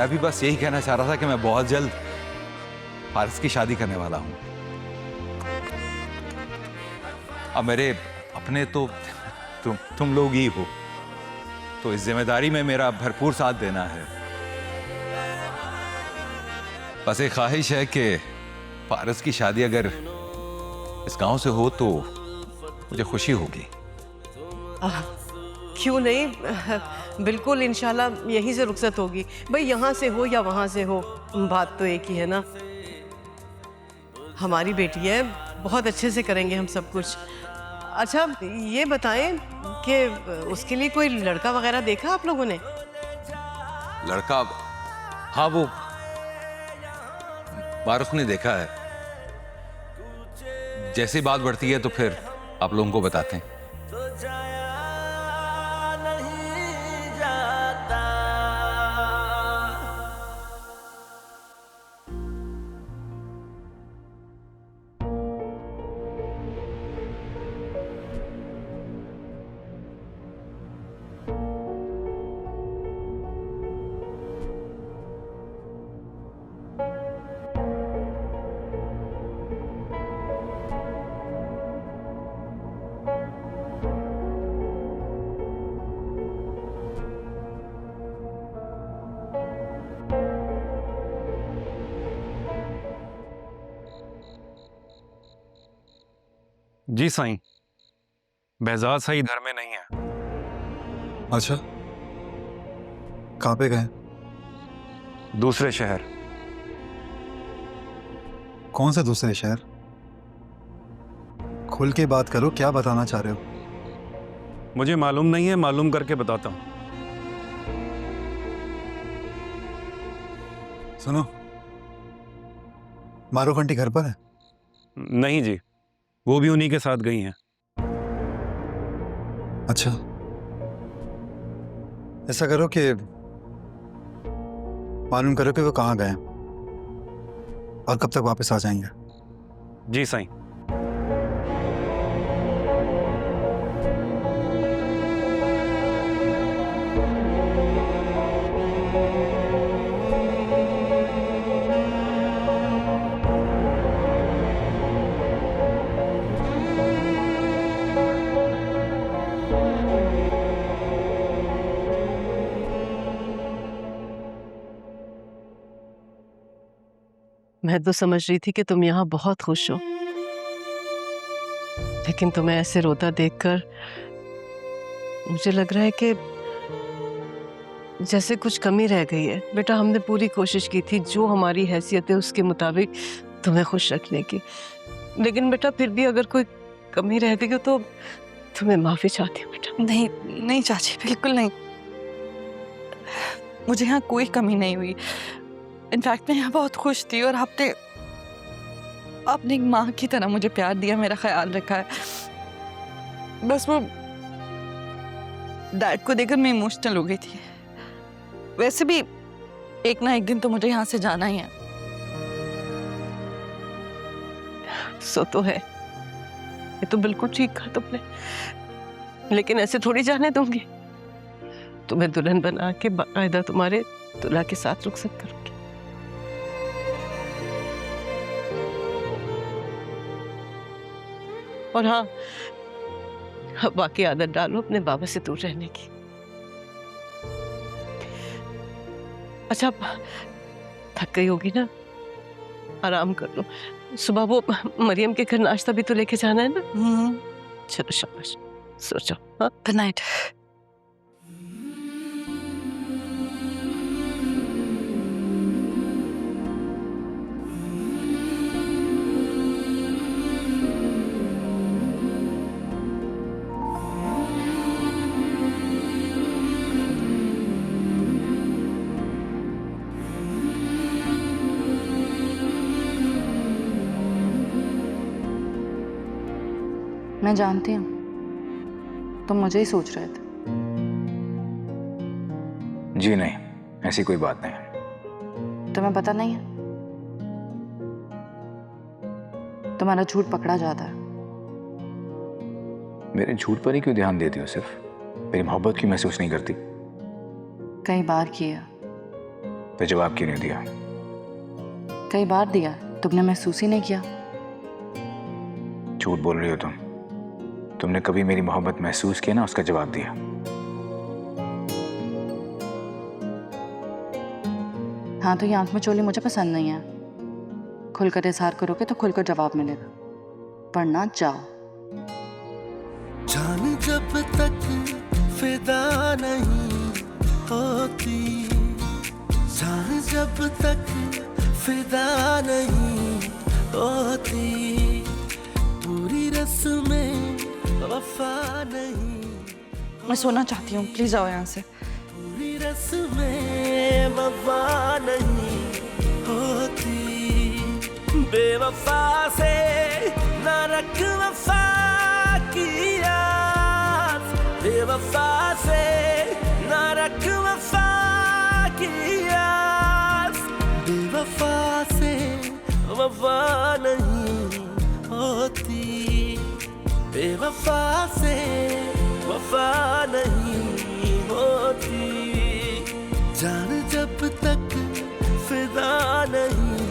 मैं भी बस यही कहना चाह रहा था कि मैं बहुत जल्द फारिस की शादी करने वाला हूं। अब मेरे अपने तो तुम लोग ही हो, तो इस जिम्मेदारी में मेरा भरपूर साथ देना है। बस एक ख्वाहिश है कि फारिस की शादी अगर इस गांव से हो तो मुझे खुशी होगी। क्यों नहीं, बिल्कुल इंशाल्लाह यहीं से रुखसत होगी। भाई यहाँ से हो या वहाँ से हो, बात तो एक ही है ना। हमारी बेटी है, बहुत अच्छे से करेंगे हम सब कुछ। अच्छा ये बताएं कि उसके लिए कोई लड़का वगैरह देखा आप लोगों ने? लड़का? हाँ, वो मारूफ ने देखा है। जैसी बात बढ़ती है तो फिर आप लोगों को बताते हैं। जी साईं, बहजाद साईं घर में नहीं है। अच्छा, कहाँ पे गए? दूसरे शहर। कौन से दूसरे शहर? खुल के बात करो, क्या बताना चाह रहे हो? मुझे मालूम नहीं है, मालूम करके बताता हूँ। सुनो, मारूफ आंटी घर पर है? नहीं जी, वो भी उन्हीं के साथ गई हैं। अच्छा, ऐसा करो कि मालूम करो कि वो कहाँ गए हैं और कब तक वापस आ जाएंगे। जी साईं। मैं तो समझ रही थी कि तुम यहाँ बहुत खुश हो, लेकिन तुम्हें ऐसे रोता देखकर मुझे लग रहा है कि जैसे कुछ कमी रह गई है। बेटा, हमने पूरी कोशिश की थी जो हमारी हैसियत है उसके मुताबिक तुम्हें खुश रखने की, लेकिन बेटा फिर भी अगर कोई कमी रह गई हो तो तुम्हें माफी चाहती हूँ बेटा। नहीं नहीं चाची, बिल्कुल नहीं। मुझे यहाँ कोई कमी नहीं हुई। इनफैक्ट मैं यहाँ बहुत खुश थी और आपने एक माँ की तरह मुझे प्यार दिया, मेरा ख्याल रखा है। बस वो डैड को देखकर मैं इमोशनल हो गई थी। वैसे भी एक ना एक दिन तो मुझे यहाँ से जाना ही है। सो तो है, ये तो बिल्कुल ठीक कहा तुमने, लेकिन ऐसे थोड़ी जाने दूंगी। तुम्हें दुल्हन बना के बाकायदा तुम्हारे दूल्हा के साथ रुखसत करूंगी। और हाँ, बाकी आदत डालो अपने बाबा से दूर रहने की। अच्छा, थक गई होगी ना, आराम कर लो। सुबह वो मरियम के घर नाश्ता भी तो लेके जाना है ना। चलो शाबाश, सो जाओ। हाँ, गुड नाइट। मैं जानती हूँ तुम मुझे ही सोच रहे थे। जी नहीं, ऐसी कोई बात नहीं। तुम्हें पता नहीं है, तुम्हारा झूठ पकड़ा जाता है। मेरे झूठ पर ही क्यों ध्यान देती हो? सिर्फ मेरी मोहब्बत क्यों महसूस नहीं करती? कई बार किया, तो जवाब क्यों नहीं दिया? कई बार दिया, तुमने महसूस ही नहीं किया। झूठ बोल रही हो तुम। तुमने कभी मेरी मोहब्बत महसूस की ना, उसका जवाब दिया। हाँ, तो ये आंख में चोली मुझे पसंद नहीं है। खुलकर इजहार करोगे तो खुलकर जवाब मिलेगा, वरना जाओ। जान जब तक फिदा नहीं होती, जान जब तक फिदा नहीं होती, पूरी रस्में वफा नहीं। मैं सोना चाहती हूँ, प्लीज आओ यहाँ से। पूरी रस्में वफा नहीं होती, बेवफा से न रख वफा की आस, बेवफा से न रख वफा की आस, बेवफा से वफा नहीं होती, बेवफा से वफा नहीं होती, जान जब तक फिदा नहीं